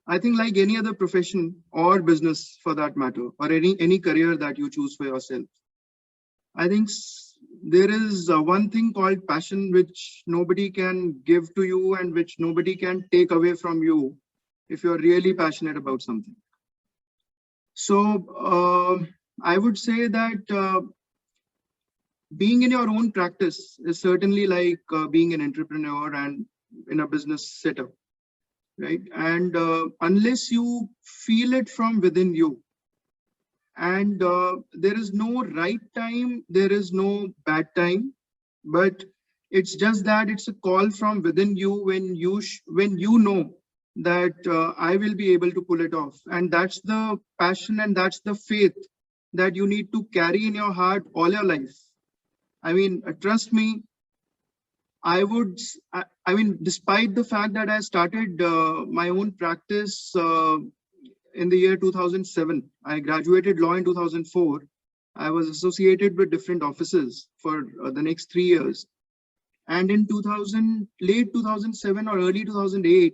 I think like any other profession or business for that matter, or any career that you choose for yourself, I think there is one thing called passion, which nobody can give to you and which nobody can take away from you if you're really passionate about something. So I would say that being in your own practice is certainly like being an entrepreneur and in a business setup, right? And unless you feel it from within you, and there is no right time, there is no bad time, but it's just that it's a call from within you when you know that I will be able to pull it off, and that's the passion and that's the faith that you need to carry in your heart all your life. I mean, trust me, I mean, despite the fact that I started my own practice in the year 2007, I graduated law in 2004. I was associated with different offices for the next 3 years. And in late 2007 or early 2008,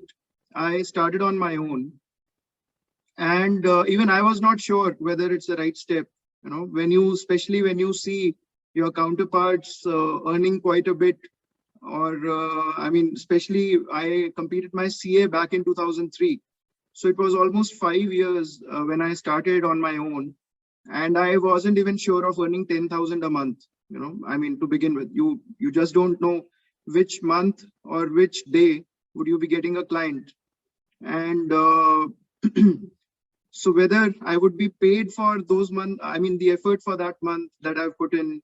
I started on my own. And even I was not sure whether it's the right step. You know, especially when you see your counterparts earning quite a bit, or I mean, especially I completed my CA back in 2003. So it was almost 5 years when I started on my own, and I wasn't even sure of earning 10,000 a month. You know, I mean, to begin with, you just don't know which month or which day would you be getting a client, and so whether I would be paid for those months, I mean, the effort for that month that I've put in,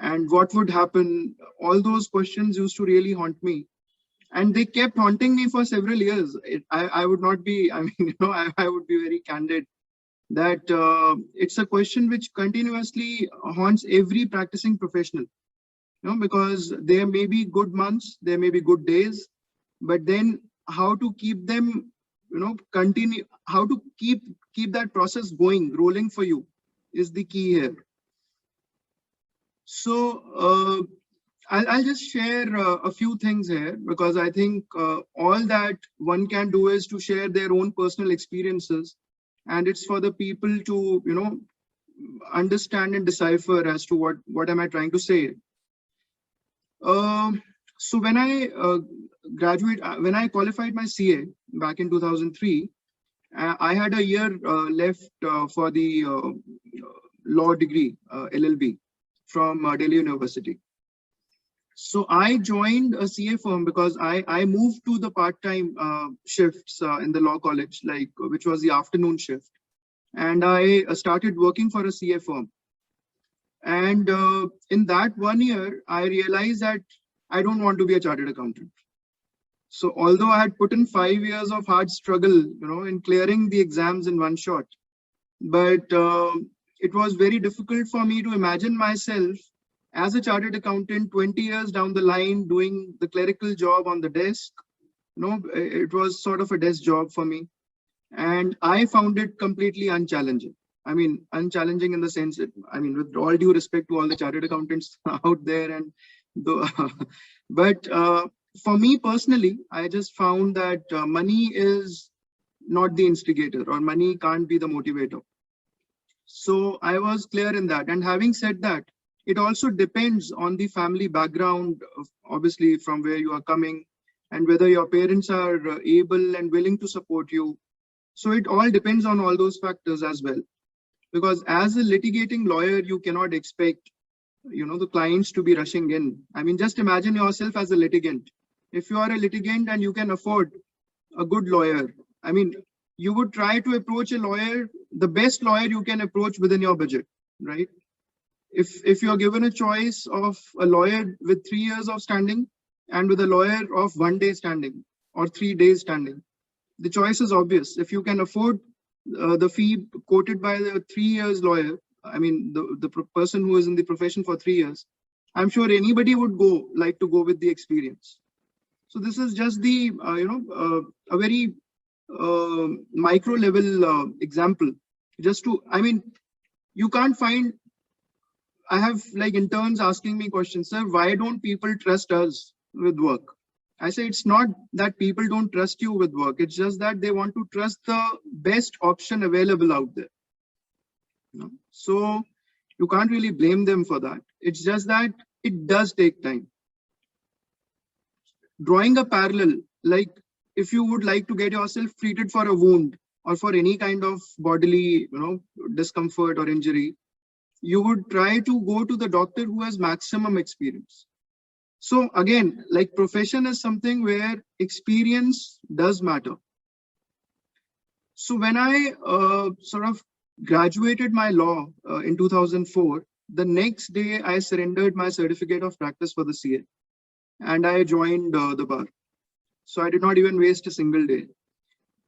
and what would happen, all those questions used to really haunt me. And they kept haunting me for several years. I would not be, I mean, you know, I would be very candid that it's a question which continuously haunts every practicing professional, you know, because there may be good months, there may be good days, but then how to keep them, you know, continue, how to keep that process going, rolling for you is the key here. So I'll just share a few things here, because I think all that one can do is to share their own personal experiences, and it's for the people to, you know, understand and decipher as to what am I trying to say. So when I when I qualified my CA back in 2003, I had a year left for the law degree, LLB, from Delhi University. So I joined a CA firm because I moved to the part-time shifts in the law college, like which was the afternoon shift. And I started working for a CA firm. And in that 1 year, I realized that I don't want to be a chartered accountant. So although I had put in 5 years of hard struggle, you know, in clearing the exams in one shot, but it was very difficult for me to imagine myself as a chartered accountant 20 years down the line doing the clerical job on the desk. You know, it was sort of a desk job for me. And I found it completely unchallenging. I mean, unchallenging in the sense that, I mean, with all due respect to all the chartered accountants out there, and but for me personally, I just found that money is not the instigator, or money can't be the motivator. So I was clear in that. And having said that, it also depends on the family background, obviously, from where you are coming, and whether your parents are able and willing to support you. So it all depends on all those factors as well. Because as a litigating lawyer, you cannot expect, you know, the clients to be rushing in. I mean, just imagine yourself as a litigant. If you are a litigant and you can afford a good lawyer, I mean, you would try to approach a lawyer, the best lawyer you can approach within your budget, right? If you're given a choice of a lawyer with 3 years of standing and with a lawyer of 1 day standing or 3 days standing, the choice is obvious. If you can afford the fee quoted by the 3 years lawyer, I mean, the person who is in the profession for 3 years, I'm sure anybody would like to go with the experience. So this is just the, a very micro level example. Just to, I mean, you can't find, I have like interns asking me questions, sir, why don't people trust us with work? I say it's not that people don't trust you with work. It's just that they want to trust the best option available out there. So you can't really blame them for that. It's just that it does take time. Drawing a parallel, like if you would like to get yourself treated for a wound or for any kind of bodily, discomfort or injury, you would try to go to the doctor who has maximum experience. So again, like profession is something where experience does matter. So when I sort of graduated my law in 2004, the next day I surrendered my certificate of practice for the CA and I joined the bar. So I did not even waste a single day.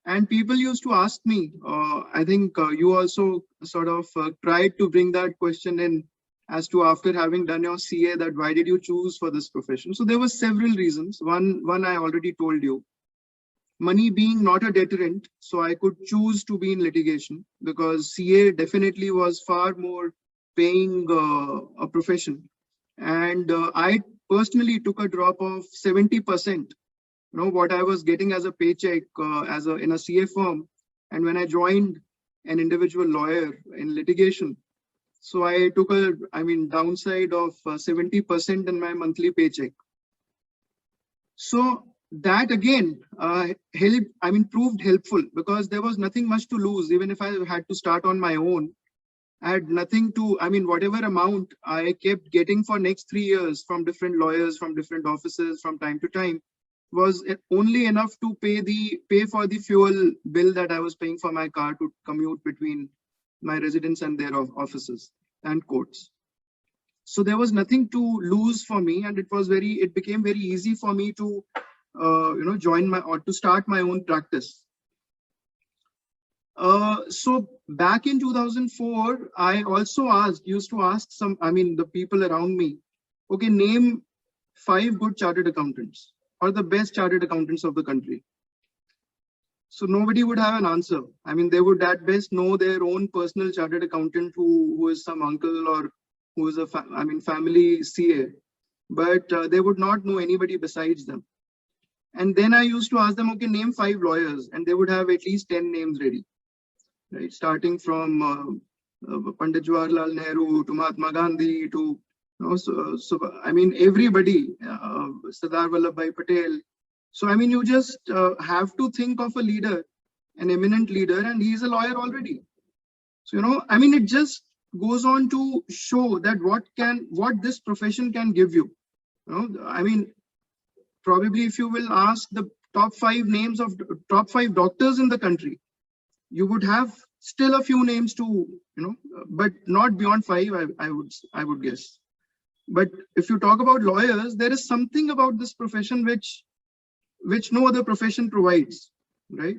And people used to ask me, I think you also sort of tried to bring that question in as to after having done your CA, that why did you choose for this profession? So there were several reasons. One I already told you. Money being not a deterrent, so I could choose to be in litigation because CA definitely was far more paying a profession. And I personally took a drop of 70%, what I was getting as a paycheck in a CA firm. And when I joined an individual lawyer in litigation, so I took a, downside of 70% in my monthly paycheck. So that again proved helpful because there was nothing much to lose. Even if I had to start on my own, I had nothing to, whatever amount I kept getting for next 3 years from different lawyers, from different offices from time to time, was only enough to pay for the fuel bill that I was paying for my car to commute between my residence and their offices and courts. So there was nothing to lose for me, and it became very easy for me to to start my own practice. So back in 2004, I also used to ask the people around me, okay, name 5 good chartered accountants or the best chartered accountants of the country. So nobody would have an answer. They would at best know their own personal chartered accountant who is some uncle or who is a family CA, but they would not know anybody besides them. And then I used to ask them, okay, name 5 lawyers, and they would have at least 10 names ready, right? Starting from Pandit Jawaharlal Nehru to Mahatma Gandhi to, everybody, Sardar Vallabhbhai Patel. So, you just have to think of a leader, an eminent leader, and he's a lawyer already. So, it just goes on to show that what this profession can give you. Probably if you will ask the top 5 names of top 5 doctors in the country, you would have still a few names to, but not beyond 5, I would guess. But if you talk about lawyers, there is something about this profession which no other profession provides, right?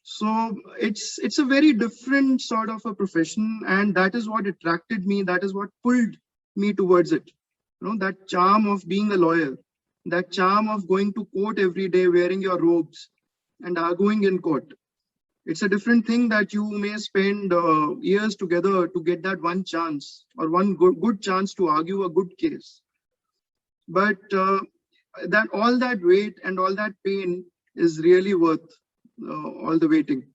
So it's a very different sort of a profession, and that is what attracted me. That is what pulled me towards it. That charm of being a lawyer, that charm of going to court every day, wearing your robes and arguing in court. It's a different thing that you may spend years together to get that one chance or one good chance to argue a good case. But that all that wait and all that pain is really worth all the waiting.